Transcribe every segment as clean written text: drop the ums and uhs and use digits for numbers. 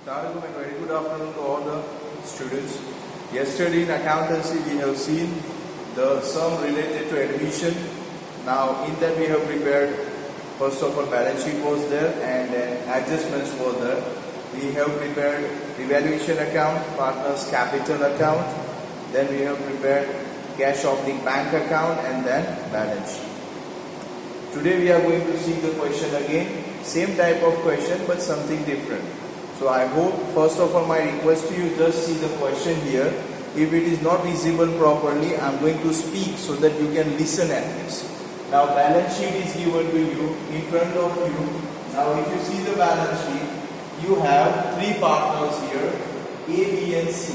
Tarakum, and very good afternoon to all the students. Yesterday in accountancy we have seen the sum related to admission. Now in that we have prepared, first of all balance sheet was there and then adjustments were there. We have prepared revaluation account, partners capital account, then we have prepared cash of the bank account and then balance sheet. Today we are going to see the question again, same type of question but something different. So I hope, first of all, my request to you, just see the question here. If it is not visible properly, I am going to speak so that you can listen at least. Now balance sheet is given to you in front of you. Now if you see the balance sheet, you have three partners here, A, B and C.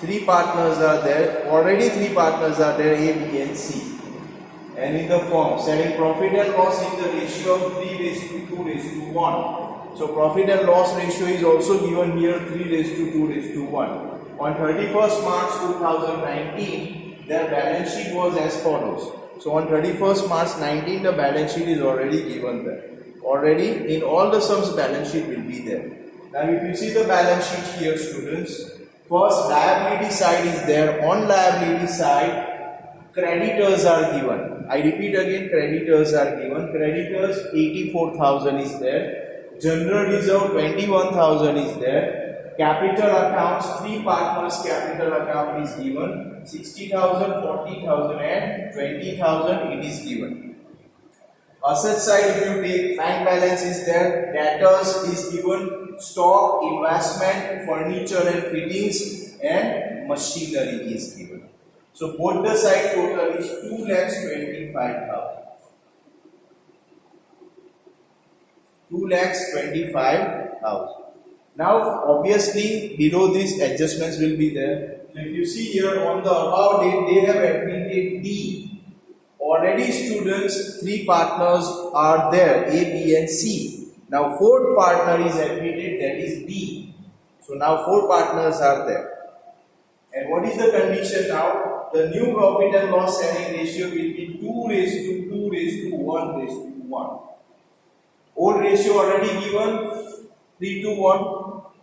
Three partners are there, already three partners are there, A, B and C. And in the form, setting profit and loss in the ratio of 3:2:1. So profit and loss ratio is also given here 3:2:1. On 31st March 2019, their balance sheet was as follows. So on 31st March 19, the balance sheet is already given there. Already in all the sums balance sheet will be there. Now if you see the balance sheet here, students, first liability side is there. On liability side, creditors are given. I repeat again, creditors are given. Creditors 84,000 is there. General reserve 21,000 is there. Capital accounts, three partners capital account is given. 60,000, 40,000 and 20,000 it is given. Asset side, if you take, bank balance is there. Debtors is given. Stock, investment, furniture and fittings and machinery is given. So both the side total is 2,25,000. 2,25,000. Now obviously below this adjustments will be there. So if you see here on the above date, they have admitted D. Already students, three partners are there, A, B and C. Now fourth partner is admitted, that is D. So now four partners are there. And what is the condition now? The new profit and loss sharing ratio will be 2:1:1. Old ratio already given 3:1.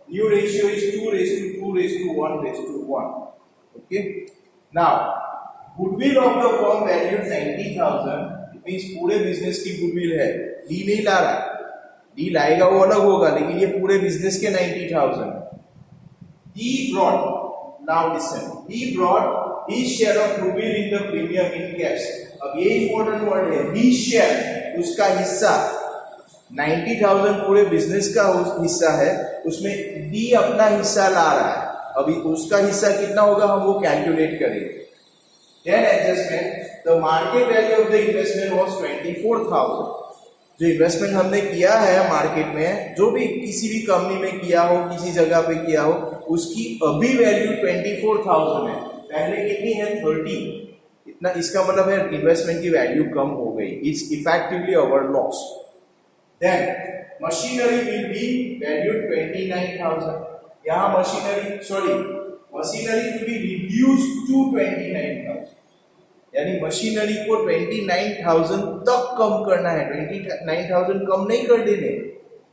New ratio is 2:1:1. Okay. Now goodwill of the firm valued 90,000. It means पूरे business की goodwill है. D नहीं ला रहा. D लाएगा वो अलग होगा, लेकिन ये पूरे बिजनेस के 90,000. He brought. Now listen. He brought his share of goodwill in the premium in cash. अब ये important word है. His share, उसका हिस्सा. 90,000 पूरे बिजनेस का हिस्सा है, उसमें डी अपना हिस्सा ला रहा है. अभी उसका हिस्सा कितना होगा हम वो कैलकुलेट करेंगे. Then adjustment, the market value of the investment was 24,000. जो इन्वेस्टमेंट हमने किया है मार्केट में, जो भी किसी भी कंपनी में किया हो, किसी जगह पे किया हो, उसकी अभी वैल्यू 24,000 है. पहले कितनी है 30. इतना, इसका मतलब है इन्वेस्टमेंट की वैल्यू कम हो गई. It's effectively our loss. Then machinery will be valued 29,000. यहाँ machinery will be reduced to 29,000. यानी मशीनरी को 29,000 तक कम करना है. 29,000 कम नहीं कर देने.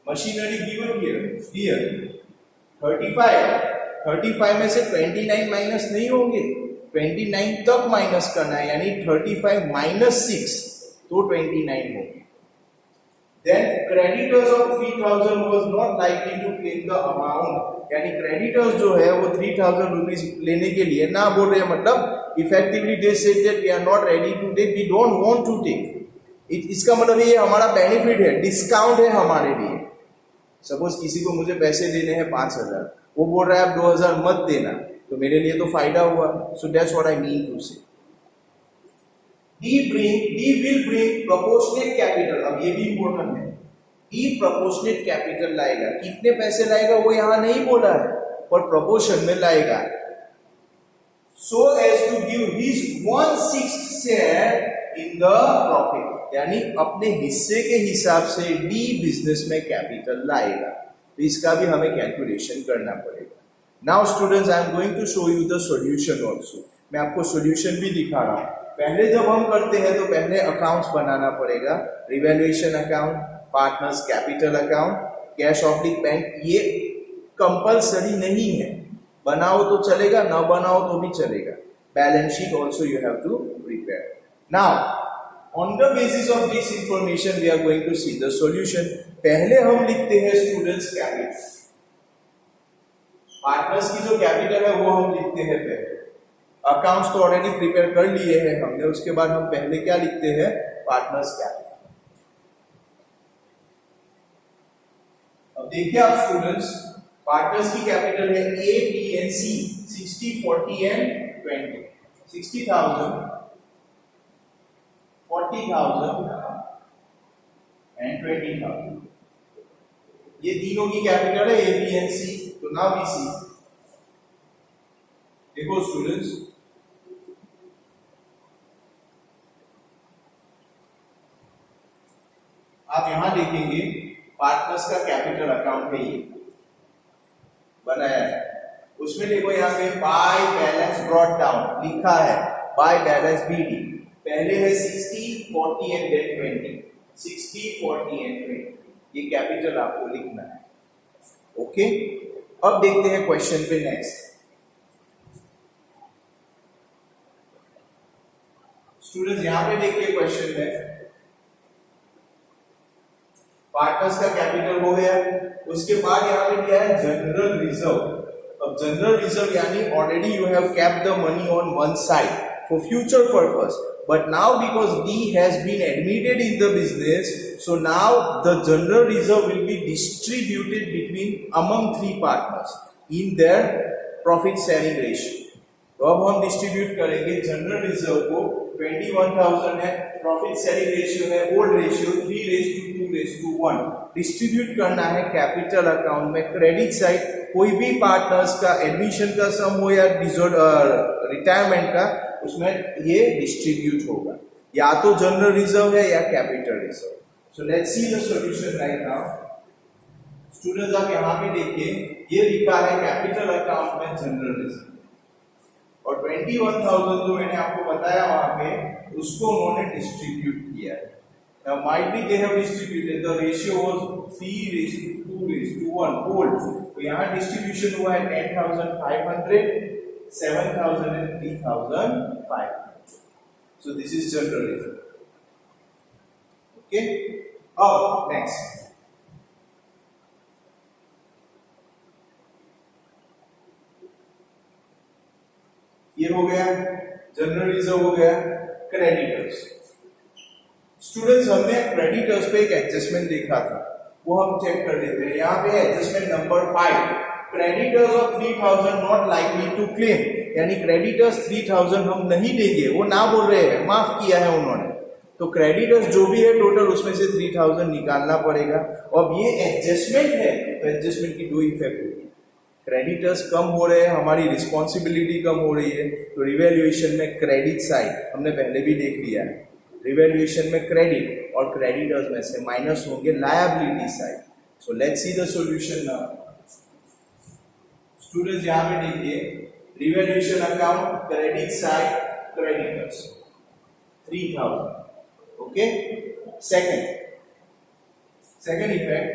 मशीनरी गिवन here 35 में से 29 माइनस नहीं होंगे, 29 तक माइनस करना है. यानी 35 माइनस 6 तो 29 होंगे. Then creditors of 3,000 was not likely to claim the amount. यानी creditors जो है वो 3,000 rupees लेने के लिए ना बोल रहे हैं, मतलब effectively they said that we are not ready to take, we don't want to take. इसका मतलब ये हमारा बेनिफिट है, डिस्काउंट है हमारे लिए. सपोज किसी को मुझे पैसे देने हैं 5,000, वो बोल रहा है आप 2,000 मत देना, तो मेरे लिए तो फायदा हुआ. So that's what I mean to say. He will bring proportionate capital. अब ये भी इम्पोर्टेंट है. He proportionate capital लाएगा. कितने पैसे लाएगा वो यहाँ नहीं बोला है, पर proportion में लाएगा. So as to give his 1/6 share in the profit. यानी अपने हिस्से के हिसाब से डी बिजनेस में कैपिटल लाएगा. तो इसका भी हमें कैलकुलेशन करना पड़ेगा. Now students, I am going to show you the solution also. मैं आपको solution भी दिखा रहा हूँ. पहले जब हम करते हैं तो पहले अकाउंट्स बनाना पड़ेगा. Revaluation account, partners capital account, cash oblique bank, ये कंपल्सरी नहीं है, बनाओ तो चलेगा, ना बनाओ तो भी चलेगा. Balance sheet also you have to prepare. Now on the basis of this information we are going to see the solution. पहले हम लिखते हैं स्टूडेंट्स कैपिटल. पार्टनर्स की जो कैपिटल है वो हम लिखते हैं पहले. अकाउंट्स तो ऑलरेडी प्रिपेयर कर लिए हैं हमने, उसके बाद हम पहले क्या लिखते हैं, पार्टनर्स कैपिटल. अब देखिए आप स्टूडेंट्स, पार्टनर्स की कैपिटल है A, B and C, 60, 40 and 20. 60,000, 40,000 and 20,000. ये तीनों की कैपिटल है A, B and C. तो नाउ वी सी. देखो स्टूडेंट्स, आप यहां देखेंगे पार्टनर्स का कैपिटल अकाउंट है, ये बनाया है. उसमें देखो यहाँ पे बाय बैलेंस ब्रॉट डाउन लिखा है, बाय बैलेंस BD. पहले है 60, 40 एंड देन 20. 60, 40 एंड 20. ये कैपिटल आपको लिखना है. ओके, अब देखते हैं क्वेश्चन पे नेक्स्ट. स्टूडेंट्स यहां पे देखिए क्वेश्चन में पार्टनर्स का कैपिटल हो गया, उसके बाद यहां पे दिया है जनरल रिजर्व. अब जनरल रिजर्व यानी already you have kept the money on one side for future purpose, but now because D has been admitted in the business, so now the general reserve will be distributed between among three partners in their profit sharing ratio. तो अब हम distribute करेंगे general reserve को. 21,000 है, profit sharing ratio है old ratio 3:2:1. Distribute करना है capital account में. क्रेडिट साइड कोई भी पार्टनर्स का एडमिशन का सम हो या रिटायरमेंट का, उसमें ये डिस्ट्रीब्यूट होगा. या तो जनरल रिजर्व है या capital reserve. So let's C the solution right now. Students आप यहां पे देखिए, ये लिखा है कैपिटल अकाउंट में जनरल रिजर्व, और 21,000 जो मैंने आपको बताया वहां पे, उसको उन्होंने डिस्ट्रीब्यूट किया है. Now might be they have distributed, the ratio was 3:2:1 old. तो यहाँ डिस्ट्रीब्यूशन हुआ है 10,500, 7,000 and 3,500. So this is general reserve. Okay. अब next. ये हो गया जनरल रिजर्व, हो गया क्रेडिटर्स. स्टूडेंट्स हमने क्रेडिटर्स पे एक एडजस्टमेंट देखा था, वो हम चेक कर लेते हैं. यहाँ पे adjustment number 5, creditors of 3,000 not likely to claim. यानी क्रेडिटर्स 3,000 हम नहीं देंगे, वो ना बोल रहे हैं, माफ किया है उन्होंने. तो क्रेडिटर्स जो भी है टोटल, उसमें से 3,000 निकालना पड़ेगा. अब ये एडजस्टमेंट है, तो एडजस्टमेंट की दो इफेक्ट होगी. क्रेडिटर्स कम हो रहे हैं, हमारी रिस्पॉन्सिबिलिटी कम हो रही है, तो रिवैल्यूएशन में क्रेडिट साइड हमने पहले भी देख लिया है. रिवैल्यूएशन में क्रेडिट और क्रेडिटर्स में से माइनस होंगे liability side. So let's C the solution now. Students यहां पे देखिए, revaluation account credit side creditors 3,000. Okay. Second effect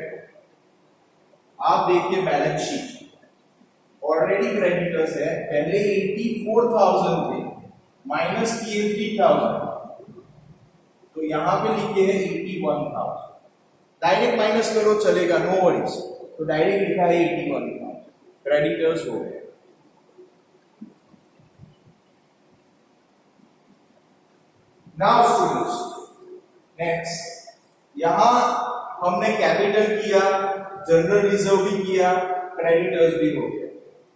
आप देखिए बैलेंस शीट, ऑलरेडी क्रेडिटर्स है, पहले 84,000 थे, माइनस किए 3,000, तो यहां पे लिखे है 81,000. डायरेक्ट माइनस करो चलेगा, नो वरीज. तो डायरेक्ट लिखा है 81,000, क्रेडिटर्स हो गए. नाउ स्टूडेंट्स नेक्स्ट, यहां हमने कैपिटल किया, जनरल रिजर्व भी किया, क्रेडिटर्स भी हो गया.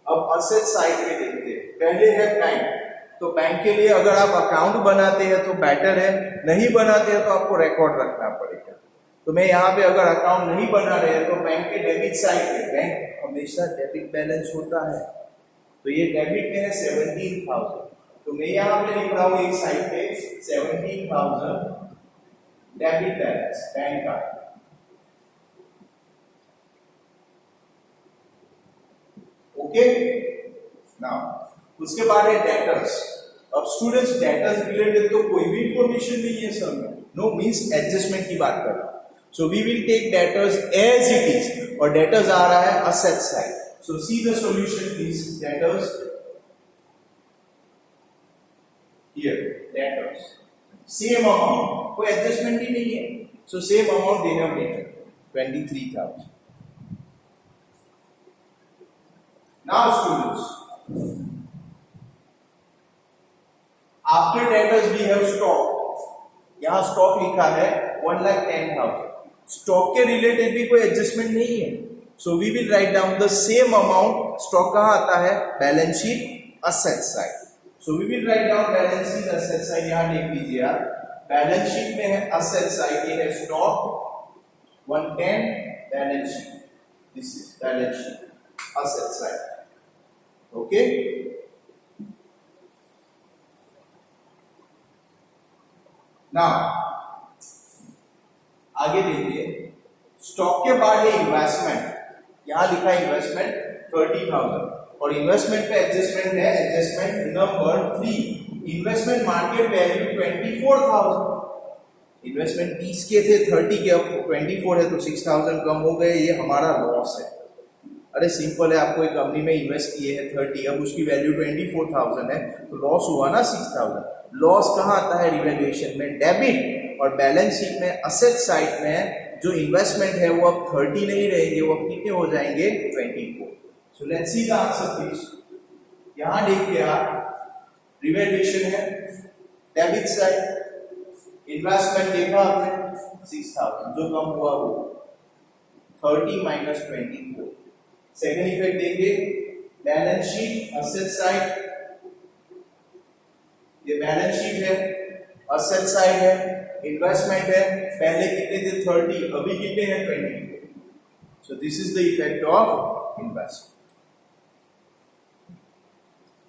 अब असेट साइड पे देखते हैं. पहले है बैंक. तो बैंक के लिए अगर आप अकाउंट बनाते हैं तो बेटर है, नहीं बनाते हैं तो आपको रिकॉर्ड रखना पड़ेगा. तो मैं यहाँ पे अगर अकाउंट नहीं बना रहे हैं तो बैंक के डेबिट साइड पे, बैंक हमेशा डेबिट बैलेंस होता है, तो ये डेबिट में है 17,000. तो मैं यहाँ पे लिख रहा हूँ एक साइड पे 17,000 डेबिट बैलेंस बैंक का. ओके. नाउ उसके बाद है डेटर्स. अब स्टूडेंट्स डेटर्स रिलेटेड तो कोई भी इंफॉर्मेशन नहीं है सर में, नो मींस एडजस्टमेंट की बात कर रहा हूं. So we will take debtors as it is, और debtors आ रहा है asset side. So see the solution is debtors here, debtors same amount, कोई adjustment ही नहीं है. So same amount they have written 23,000. Now students, after debtors we have stock. यहाँ stock लिखा है 1,10,000. Stock के रिलेटेड भी कोई एडजस्टमेंट नहीं है. So we will write down the same amount. Stock कहाँ आता है? Balance sheet asset side. So we will write down balance sheet asset side. यहाँ लिख लीजिए आप. बैलेंस शीट में है असेट साइड, ये है stock 110. Balance sheet, this is balance sheet asset side. Okay, now आगे देखिए. स्टॉक के बाद है इन्वेस्टमेंट. यहां लिखा है इन्वेस्टमेंट 30,000 और इन्वेस्टमेंट पे एडजस्टमेंट है. Adjustment number 3. Investment market value 24,000. Investment 30 के थे, 30 के, अब 24 है तो 6,000 कम हो गए. ये हमारा लॉस है. अरे सिंपल है, आपको एक कंपनी में इन्वेस्ट किए हैं 30, अब उसकी वैल्यू 24,000 है तो लॉस हुआ ना 6,000. लॉस कहाँ आता है? रिवैल्यूएशन में, डेबिट. और बैलेंस शीट में असेट साइड में जो इन्वेस्टमेंट है वो अब 30 नहीं रहेंगे, वो अब कितने हो जाएंगे? 24. सो let's see the answer please. यहां देखिए आप, रिवैल्यूएशन है डेबिट साइड, इन्वेस्टमेंट देखा आपने 6,000, जो कम हुआ वो 30 माइनस 24. सेकेंड इफेक्ट देंगे, बैलेंस शीट असेट साइड. ये बैलेंस शीट है, असेट साइड है, इन्वेस्टमेंट है. पहले कितने थे? 30, अभी कितने हैं? 24. So this is the effect of investment.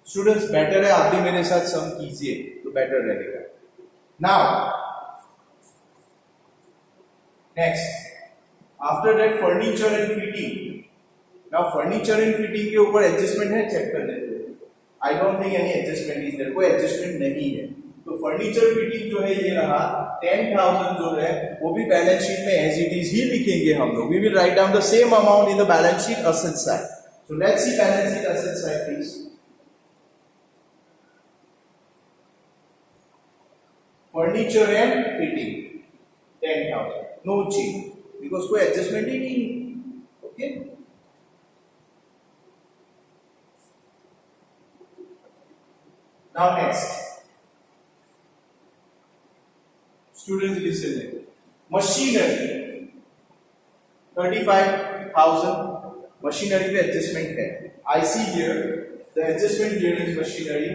Students, better है आप भी मेरे साथ सम कीजिए तो बेटर रहेगा. Now next, after that furniture and fitting. Now furniture and fitting के ऊपर एडजस्टमेंट है, चेक कर लेते हैं. I don't think any adjustment is there. कोई एडजस्टमेंट नहीं है. तो फर्नीचर फिटिंग जो है ये रहा 10,000 जो है वो भी बैलेंस शीट में एज इट इज ही लिखेंगे हम लोग. We will write down the same amount in the balance sheet asset side. So let's see balance sheet asset side please. Furniture and fitting 10,000, no change because कोई adjustment ही नहीं है. Okay, now next students listen. Machinery 35,000. Machinery पे adjustment है. I see here the adjustment here is machinery.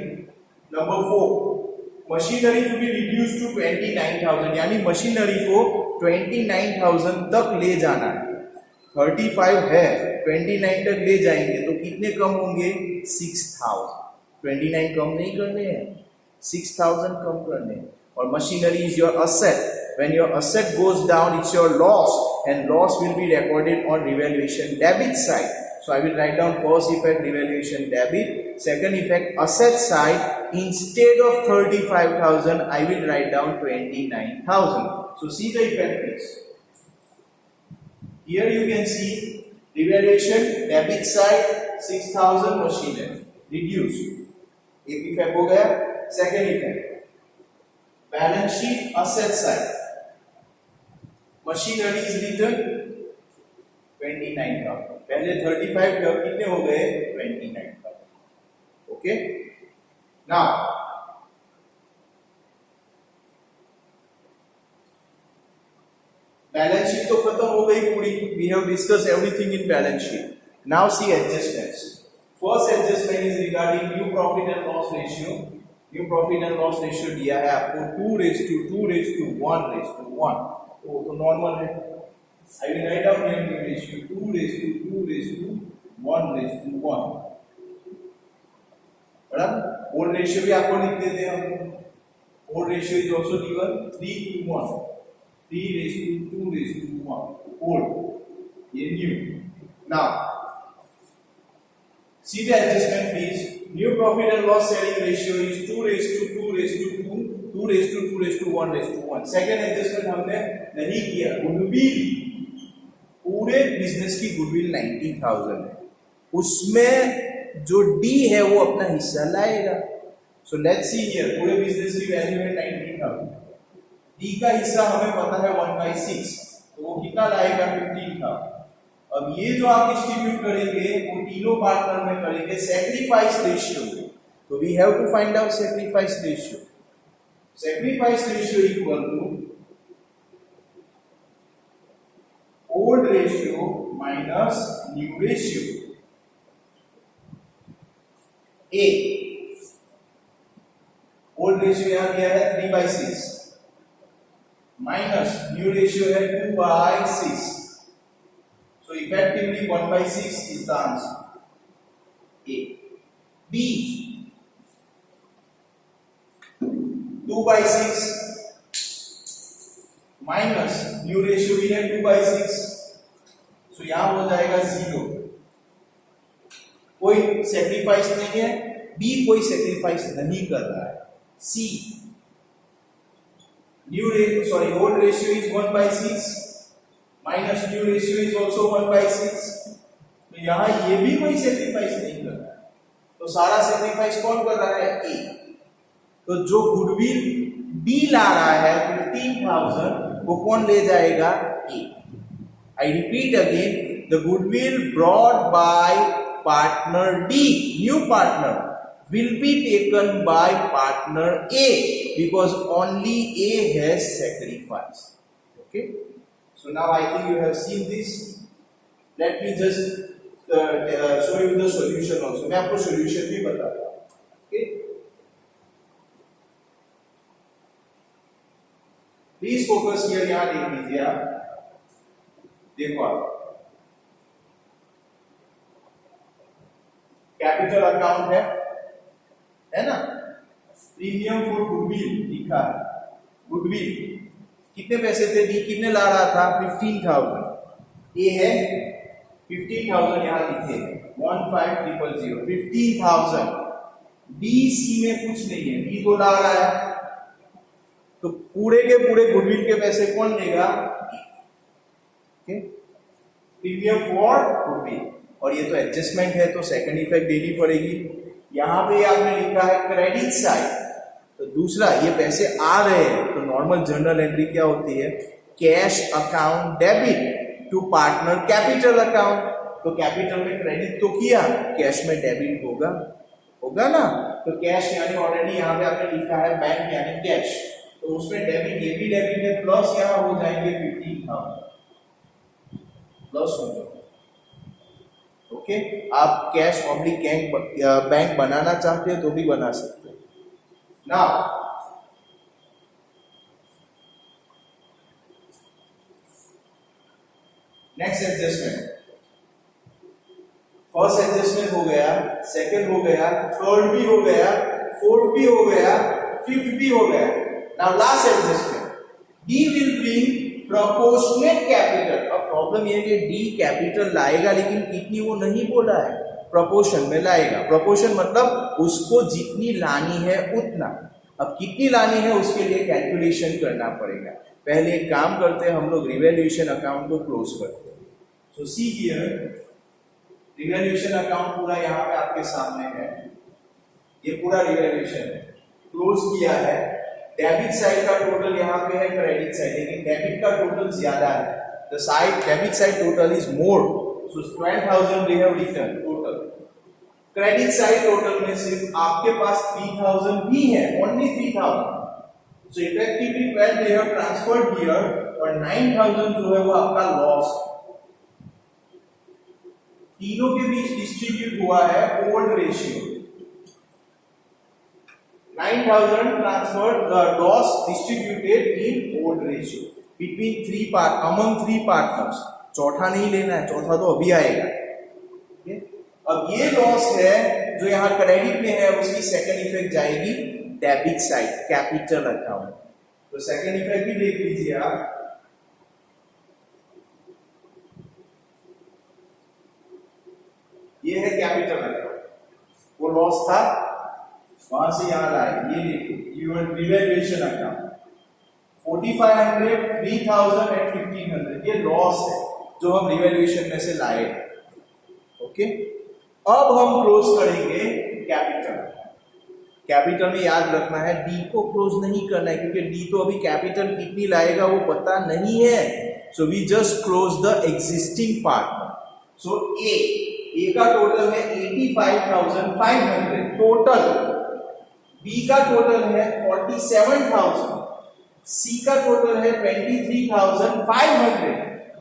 Number 4, machinery to be reduced to 29,000. यानी machinery को 29,000 तक ले जाना है. 35 है, 29 तक ले जाएंगे तो कितने कम होंगे? 6,000. 29 कम नहीं करने हैं, 6,000 कम करने हैं. और machinery is your asset. When your asset goes down, it's your loss, and loss will be recorded on revaluation debit side. So I will write down first effect revaluation debit, second effect asset side. Instead of 35,000, I will write down 29,000. So see the effect please. Here you can see revaluation debit side 6,000 machinery reduced. एक effect हो गया. Second effect, balance sheet asset side, machinery is return 29,000. पहले 35 थे, कितने हो गए? 29,000. Okay, now balance sheet तो खत्म हो गई पूरी. We have discuss everything in balance sheet. Now see adjustments. First adjustment is regarding new profit and loss ratio. New profit and loss ratio दिया है आपको 2:1:1. तो नॉर्मल है. I will write down here new ratio 2:1:1. बराबर. Old ratio भी आपको लिख देते हैं हम. Old ratio is also given 3:1. 3:2:1. Old, ये new. Now see the adjustment please. New profit and loss sharing ratio is 2:2:2 2:2:1:1। Second adjustment हमने नहीं किया। गुडविल, पूरे बिजनेस की गुडविल 19,000 है, उसमें जो डी है वो अपना हिस्सा लाएगा। सो लेट्स सी हियर, पूरे बिजनेस की वैल्यू है 19,000, डी का हिस्सा हमें पता है 1/6, तो वो कितना लाएगा 15,000। अब ये जो आप डिस्ट्रीब्यूट करेंगे वो तीनों पार्टनर में करेंगे सैक्रिफाइस रेशियो। तो we have to find out sacrifice ratio. Sacrifice ratio equal to old ratio minus new ratio. A old ratio यहां दिया है 3/6 माइनस न्यू रेशियो है 2/6। So effectively 1/6 is the answer. A. B 2/6 minus new ratio भी है 2/6, so यहां हो जाएगा 0। कोई सेक्रीफाइस नहीं है, B कोई सेक्रीफाइस नहीं कर रहा है। C old ratio is 1/6 minus new ratio is also 1/6, तो यहां ये भी कोई सेक्रीफाइस नहीं कर रहा है, तो सारा सेक्रीफाइस कौन कर रहा है? ए। तो जो गुडविल बी ला रहा है 15,000 वो कौन ले जाएगा? A. I repeat again, the goodwill brought by partner D, new partner, will be taken by partner A because only A has sacrifice. Okay. So now I think you have seen this. Let me just show you the solution also. मैं आपको solution भी बता रहा हूँ. Okay. Please focus here. यहाँ देख लीजिए आप. देखो आप. कैपिटल अकाउंट है ना? प्रीमियम फॉर गुडविल लिखा है. गुडविल कितने पैसे थे? डी कितने ला रहा था? 15,000। ए है 15,000 यहां लिखे 15,000 15,000। बी सी में कुछ नहीं है, बी तो ला रहा है, तो पूरे के पूरे गुडविल के पैसे कौन लेगा? Premium for goodwill. और ये तो एडजस्टमेंट है तो सेकंड इफेक्ट देनी पड़ेगी। यहां पे आपने लिखा है क्रेडिट साइड, तो दूसरा ये पैसे आ रहे हैं तो नॉर्मल जर्नल एंट्री क्या होती है? Cash account debit to partner capital account. तो कैपिटल में क्रेडिट तो किया, कैश में डेबिट होगा ना? तो कैश यानी ऑलरेडी यहाँ पे आपने लिखा है बैंक यानी कैश, तो उसमें डेबिट, ये भी डेबिट है, प्लस यहाँ हो जाएंगे 15,000 प्लस हो जाएगा। ओके, आप कैश ऑब्लिक बैंक बनाना चाहते हो तो भी बना सकते हो। Now next adjustment, first adjustment हो गया, सेकंड हो गया, थर्ड भी हो गया, फोर्थ भी हो गया, फिफ्थ भी हो गया। Now last adjustment, D will bring proportionate capital. अब प्रॉब्लम ये है कि डी कैपिटल लाएगा लेकिन कितनी वो नहीं बोला है, प्रोपोर्शन में लाएगा। प्रोपोर्शन मतलब उसको जितनी लानी है उतना। अब कितनी लानी है उसके लिए कैलकुलेशन करना पड़ेगा। पहले एक काम करते हैं, हम लोग रिवैल्यूएशन अकाउंट को क्लोज करते हैं। सो सी हियर, रिवैल्यूएशन अकाउंट पूरा यहाँ पे आपके सामने है, ये पूरा रिवैल्यूएशन क्लोज किया है। डेबिट साइड का टोटल यहाँ पे है क्रेडिट साइड, लेकिन डेबिट का टोटल ज्यादा है। The side debit side total is more, so 12,000 we have return total. Credit side total में सिर्फ आपके पास 3,000 भी है, only 3,000। So effectively 12 they have transferred here, और 9,000 जो है वो आपका लॉस। तीनों के बीच डिस्ट्रीब्यूट हुआ है old ratio. 9,000 transferred, the loss distributed in old ratio between among three partners। चौथा नहीं लेना है, चौथा तो अभी आएगा। अब ये लॉस है जो यहाँ क्रेडिट में है, उसकी सेकंड इफेक्ट जाएगी डेबिट साइड, कैपिटल अकाउंट। तो सेकंड इफेक्ट भी देख लीजिए आप। ये है कैपिटल अकाउंट, वो लॉस था, वहां से यहां लाए, ये देखो रिवैल्यूएशन अकाउंट 4500, 3000 एंड 1500, ये लॉस है जो हम रिवैल्यूएशन में से लाए। ओके, अब हम क्लोज करेंगे कैपिटल। कैपिटल में याद रखना है डी को क्लोज नहीं करना है, क्योंकि डी तो अभी कैपिटल कितनी लाएगा वो पता नहीं है। So we just close the existing partner. So A का टोटल है 85,500 टोटल, बी का टोटल है 47,000, सी का टोटल है 23,500।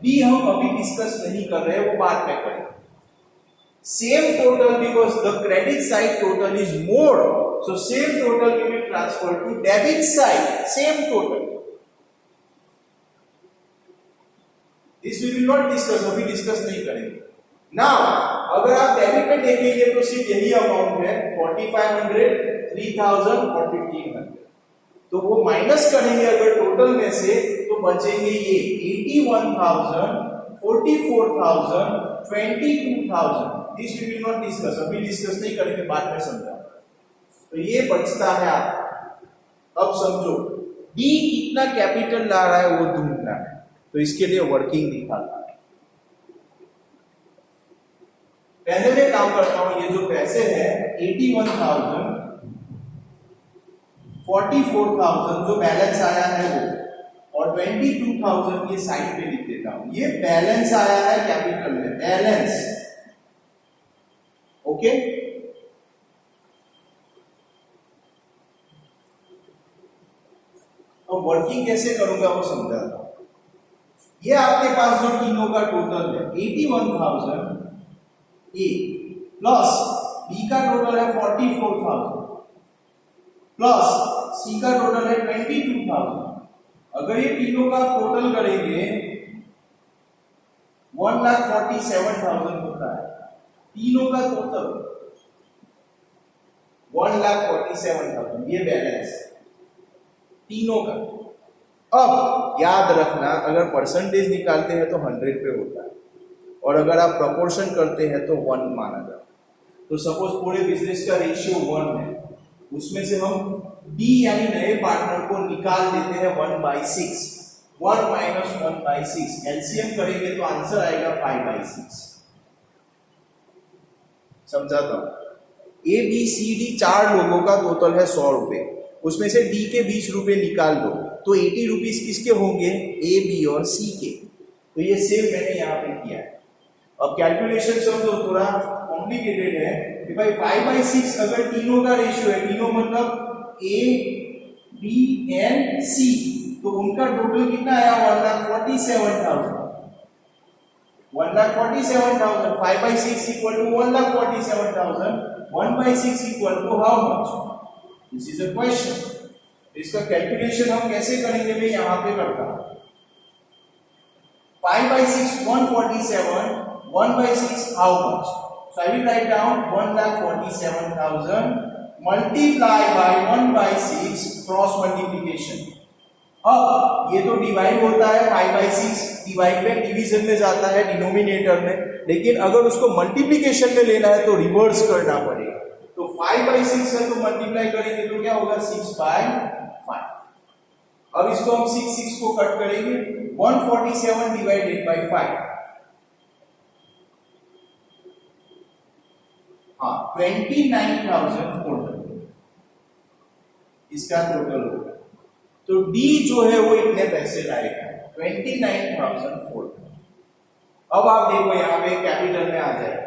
डी हम अभी डिस्कस नहीं कर रहे हैं, वो बाद में करेंगे। Same total because the credit side total is more, so same total will be transferred to debit side, same total. This we will not discuss, अभी डिस्कस नहीं करेंगे। Now अगर आप डेबिट में देखेंगे तो सिर्फ यही अमाउंट है 4500, 3000 और 1500, तो वो माइनस करेंगे अगर टोटल में से तो बचेंगे ये 81,000, 44,000, 22,000। This we will not discuss, अभी डिस्कस नहीं करेंगे, बाद में समझा। तो ये बचता है आपका। अब समझो डी कितना कैपिटल ला रहा है वो ढूंढना है, तो इसके लिए वर्किंग निकालना है। पहले मैं काम करता हूं, ये जो पैसे हैं 81,000, 44,000 जो बैलेंस आया है वो, और 22,000 ये साइड पे लिख देता हूं। ये बैलेंस आया है कैपिटल में, बैलेंस। ओके, अब वर्किंग कैसे करूंगा वो समझाता हूं। ये आपके पास जो तीनों का टोटल है 81,000 ए प्लस बी का टोटल है 44,000 प्लस सी का टोटल है 22,000। अगर ये तीनों का टोटल करेंगे 1,47,000 होता है, तीनों का टोटल 1,47,000, ये बैलेंस तीनों का। अब याद रखना अगर परसेंटेज निकालते हैं तो 100 पे होता है, और अगर आप प्रपोर्शन करते हैं तो 1 माना जाता है। तो सपोज पूरे बिजनेस का रेशियो 1 है, उसमें से हम डी यानी नए पार्टनर को निकाल देते हैं 1/6, 1 - 1/6, एलसीएम करेंगे तो आंसर आएगा 5/6। समझाता हूं। ए बी सी डी 4 लोगों का टोटल है 100 रुपए, उसमें से डी के 20 रुपए निकाल दो तो 80 रुपीज किसके होंगे, ए बी और सी के। तो ये सेम मैंने यहाँ पे किया है। अब कैलकुलेशन समझो, थोड़ा कॉम्प्लिकेटेड है कि भाई 5/6 अगर तीनों का रेशियो है, तीनों मतलब ए बी एंड सी, तो उनका टोटल कितना आया 1,47,000। 1,47,000, 5/6 equal to 1,47,000, 1/6 equal to how much? This is a question. इसका कैलकुलेशन हम कैसे करेंगे, मैं यहां पे करता हूं। 5/6 147, 1/6 how much? So I will write down 1,47,000 multiply by 1/6 cross multiplication. अब ये तो डिवाइड होता है 5/6, डिवाइड में डिवीजन में जाता है डिनोमिनेटर में, लेकिन अगर उसको मल्टीप्लिकेशन में लेना है तो रिवर्स करना पड़ेगा। तो 5/6 है तो मल्टीप्लाई करेंगे तो क्या होगा 6/5। अब इसको हम 6 को कट करेंगे, 147 डिवाइडेड बाय 5, हाँ 29,400 इसका टोटल होगा। तो डी जो है वो इतने पैसे लाएगा 29,400। अब आप देखो यहाँ पे कैपिटल में आ जाएगा,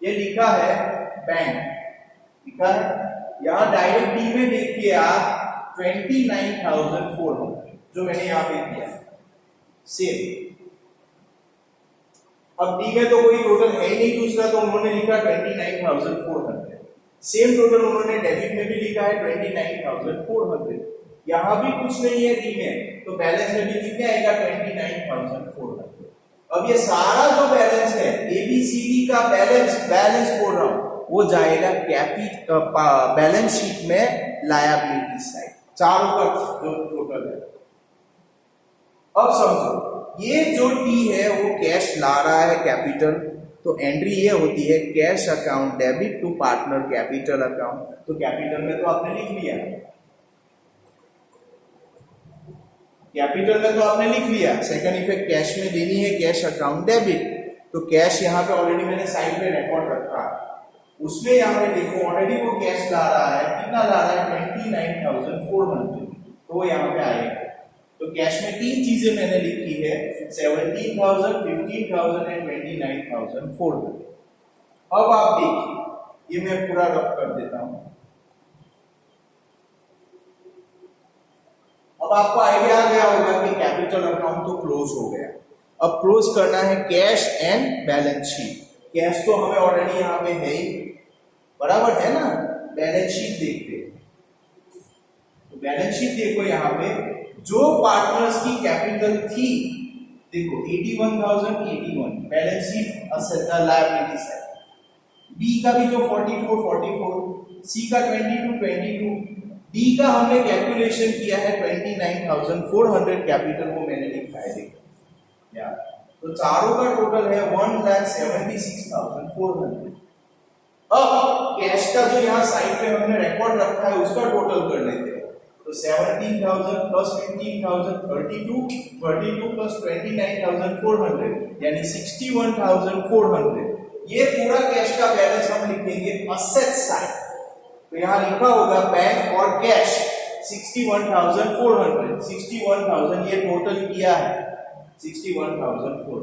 ये लिखा है बैंक, लिखा है यहाँ डायरेक्ट डी में देखिए आप 29,400 जो मैंने यहाँ पे दिया सेम। अब डी में तो कोई टोटल है ही नहीं दूसरा, तो उन्होंने लिखा 29,400। सेम टोटल उन्होंने डेबिट में भी लिखा है 29,400। यहां भी कुछ नहीं है डी में, तो बैलेंस में भी कितने आएगा 29,400। अब ये सारा जो बैलेंस है एबीसीडी का बैलेंस बोल रहा हूं, वो जाएगा बैलेंस शीट में लायबिलिटी साइड, चारों का जो टोटल है। अब समझो ये जो टी है वो कैश ला रहा है कैपिटल, तो एंट्री ये होती है cash account debit to partner capital account. तो कैपिटल में तो आपने लिख लिया, कैपिटल में तो आपने लिख लिया। सेकंड इफेक्ट कैश में देनी है कैश अकाउंट डेबिट। तो कैश यहाँ पे ऑलरेडी मैंने साइड पे रिकॉर्ड रखा है, उसमें यहाँ पे देखो ऑलरेडी वो कैश ला रहा है, कितना ला रहा है 29,400, तो वो यहाँ पे आएगा। तो कैश में तीन चीजें मैंने लिखी है 17,000, 15,000 एंड 29,400। अब आप देखिए, ये मैं पूरा रफ कर देता हूं। अब आपको आइडिया आ गया होगा कि कैपिटल अकाउंट तो क्लोज हो गया। अब क्लोज करना है cash and balance sheet. Cash तो हमें ऑलरेडी यहाँ पे है ही, बराबर है ना। बैलेंस शीट देखते हैं, तो बैलेंस शीट देखो यहाँ पे जो पार्टनर्स की कैपिटल थी, देखो 81,081 balance sheet asset liability side, B का भी जो 44, सी का 22, डी का हमने कैलकुलेशन किया है 29,400 कैपिटल को मैंने लिखा है, देखो यार। तो चारों का टोटल है 1,76,400। अब कैश का जो यहाँ साइड पे हमने रिकॉर्ड रखा है उसका टोटल कर लेते हैं। तो 17,000 प्लस 15,000 32 प्लस 29,400 यानी 61,400। ये पूरा कैश का बैलेंस हम लिखेंगे असेट साइड। तो यहाँ लिखा होगा बैंक और कैश 61,400, 61,000 ये टोटल किया है 61,400।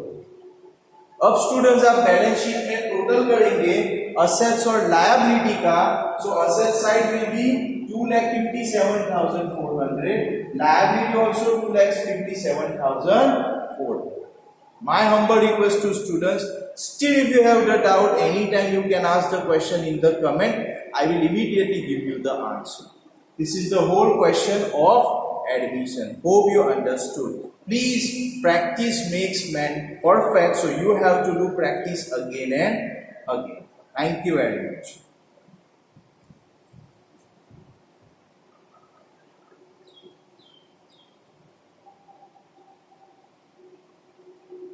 अब स्टूडेंट्स आप बैलेंस शीट में टोटल करेंगे असेट्स और लायबिलिटी का। So asset side will be 2,57,400, liability also 2,57,400. My humble request to students, still if you have the doubt, anytime you can ask the question in the comment. I will immediately give you the answer. This is the whole question of admission. Hope you understood. Please, practice makes man perfect, so you have to do practice again and again. Thank you very much.